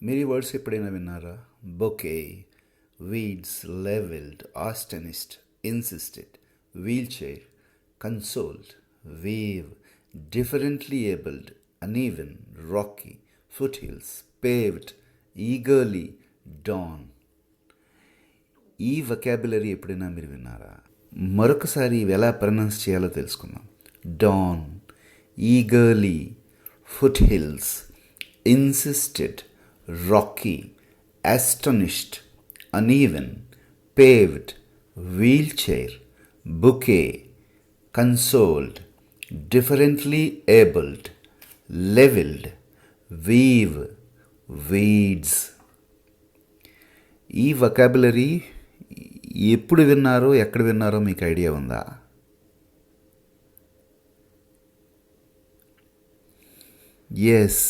మీరు ఈ వర్డ్స్ ఎప్పుడైనా విన్నారా? Bouquet, weeds, levelled, astonished, insisted, wheelchair, consoled, wave, differently abled, uneven, rocky, foothills, paved, eagerly, dawn. ఈ vocabulary ఎప్పుడైనా మీరు విన్నారా? మరొకసారి ఇవి ఎలా ప్రొనౌన్స్ చేయాలో తెలుసుకుందాం. Dawn, eagerly, foothills, insisted, rocky, astonished, uneven, paved, wheelchair, bouquet, consoled, differently abled, leveled, weave, weeds. ఈ వొకాబులరీ ఎప్పుడు విన్నారో ఎక్కడ విన్నారో మీకు ఐడియా ఉందా? Yes,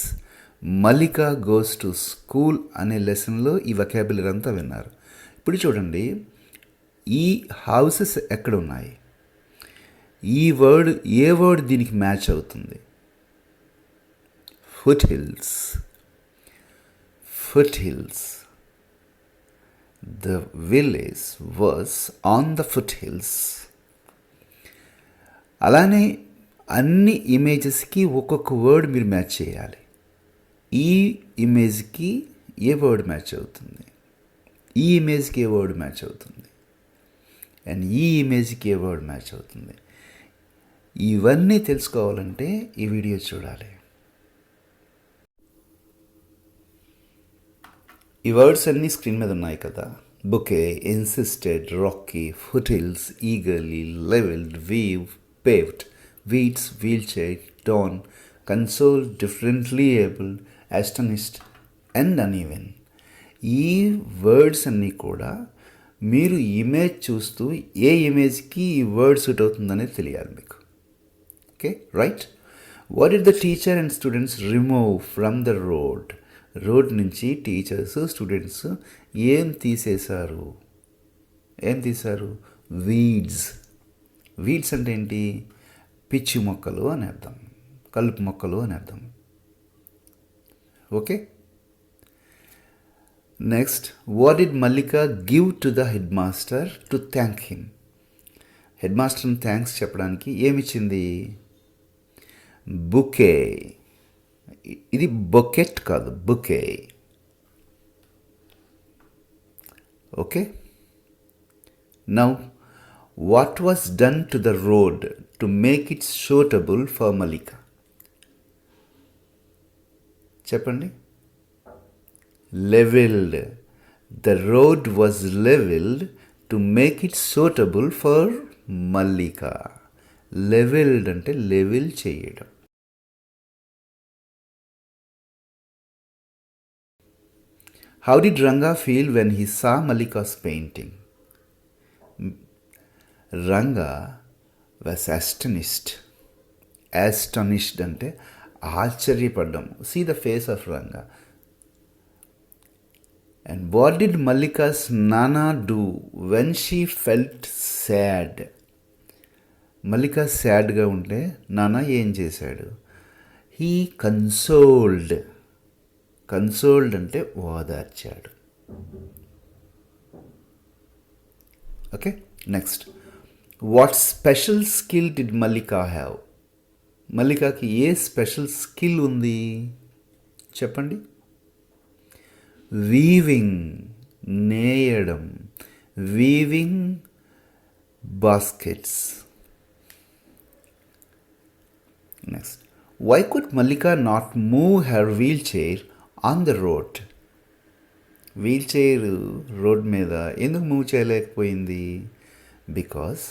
Mallika goes to school అనే లెసన్లో ఈ వొకాబులరీ అంతా విన్నారు. ఇప్పుడు చూడండి, ఈ హౌసెస్ ఎక్కడ ఉన్నాయి? ఈ వర్డ్, ఏ వర్డ్ దీనికి మ్యాచ్ అవుతుంది? Foot hills. Foot hills. The village was on the foothills. అలానే అన్ని ఇమేజెస్కి ఒక్కొక్క వర్డ్ మీరు మ్యాచ్ చేయాలి. ఈ ఇమేజ్కి ఏ వర్డ్ మ్యాచ్ అవుతుంది, ఈ ఇమేజ్కి ఏ వర్డ్ మ్యాచ్ అవుతుంది, అండ్ ఈ ఇమేజ్కి ఏ వర్డ్ మ్యాచ్ అవుతుంది. ఇవన్నీ తెలుసుకోవాలంటే ఈ వీడియో చూడాలి. ఈ వర్డ్స్ అన్నీ స్క్రీన్ మీద ఉన్నాయి కదా. Bouquet, insisted, rocky, foothills, eagerly, levelled, weave, paved, weeds, wheelchair, dawn, console, differently abled, astonished and uneven. ఈ వర్డ్స్ అన్నీ కూడా మీరు ఇమేజ్ చూస్తూ ఏ ఇమేజ్కి ఈ వర్డ్ సూట్ అవుతుందనేది తెలియాలి మీకు. Okay, right. What did the teacher and students remove from the road? Road నుంచి teachers, students ఏం తీసేశారు? ఏం తీశారు? వీడ్స్. వీడ్స్ అంటే ఏంటి? పిచ్చి మొక్కలు అని అర్థం, కలుపు మొక్కలు అని అర్థం. Okay, next, what did Mallika give to the head master to thank him? Head మాస్టర్ని థ్యాంక్స్ చెప్పడానికి ఏమిచ్చింది? బుకే. ఇది బొకెట్ కాదు, bouquet. Okay, now what was done to the road to make it suitable for Mallika? చెప్పండి. Levelled. The road was levelled to make it suitable for Mallika. Levelled అంటే level చేయడం. How did Ranga feel when he saw Mallika's painting? Ranga was astonished. Astonished ante ఆశ్చర్యపడ్డాము. See the face of Ranga. And what did Mallika's Nana do when she felt sad? Mallika సాడ్గా ఉంటే నాన్న ఏం చేశాడు? He consoled. Consoled అంటే ఓదార్చాడు. Okay, next, what special skill did Mallika have? మల్లికాకి ఏ special skill ఉంది చెప్పండి? వీవింగ్, నేయడం, weaving baskets. Next, why could Mallika not move her wheelchair on the road? Wheelchair road మీద ఎందుకు మూవ్ చేయలేకపోయింది? Because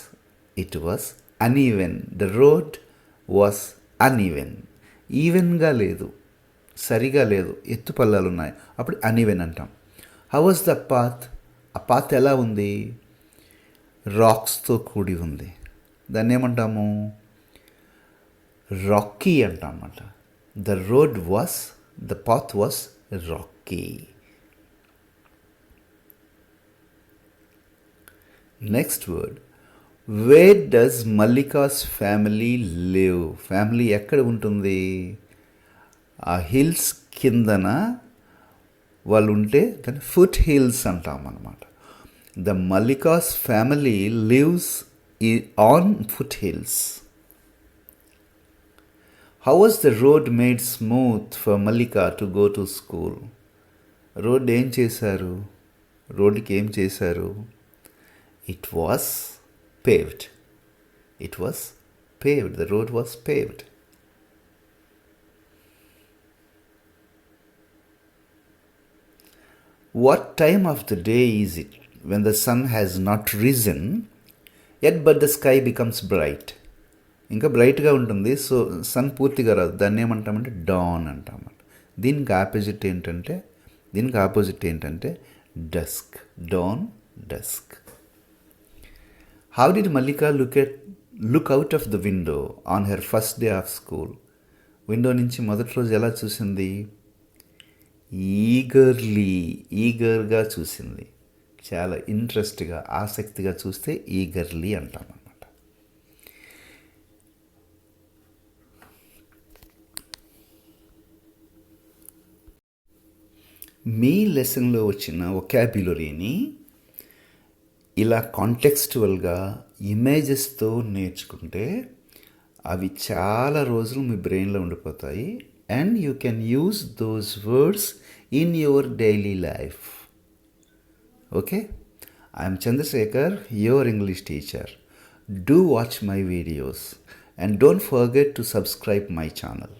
it was uneven. The road was uneven. ఈవెన్గా లేదు, సరిగా లేదు, ఎత్తు పల్లాలు ఉన్నాయి, అప్పుడు అన్ఈవెన్ అంటాం. How was the path? ఆ పాత్ ఎలా ఉంది? రాక్స్తో కూడి ఉంది. దాన్ని ఏమంటాము? రాకీ అంటాం అన్నమాట. The road was, the path was rocky. Next word, where does Mallika's family live? Family ఎక్కడ ఉంటుంది? ఆ హిల్స్ కిందన వాళ్ళు ఉంటే దాన్ని ఫుట్ హిల్స్ అంటాం అన్నమాట. The Mallika's family lives on foot hills. How was the road made smooth for Mallika to go to school? Road ఏం చేశారు? రోడ్డుకి ఏం చేశారు? It was paved. It was paved. The road was paved. What time of the day is it when the sun has not risen yet but the sky becomes bright? ఇంకా బ్రైట్గా ఉంటుంది, so sun పూర్తిగా రాదు. దాన్ని ఏమంటామంటే don అంటామన్నమాట. దీనికి opposite ఏంటంటే dusk. Dawn, dusk. How did Mallika look out of the window on her first day of school? Window నుంచి మొదటి రోజు ఎలా చూసింది? ఈగర్గా చూసింది. చాలా ఇంట్రెస్ట్గా, ఆసక్తిగా చూస్తే ఈగర్లీ అంటామన్నమాట. మీ లెసన్లో వచ్చిన వొకాబ్యులరీని ఇలా కాంటెక్స్చువల్గా ఇమేజెస్తో నేర్చుకుంటే అవి చాలా రోజులు మీ బ్రెయిన్లో ఉండిపోతాయి. And you can use those words in your daily life. Okay? I am Chandrasekhar, your English teacher. Do watch my videos and don't forget to subscribe my channel.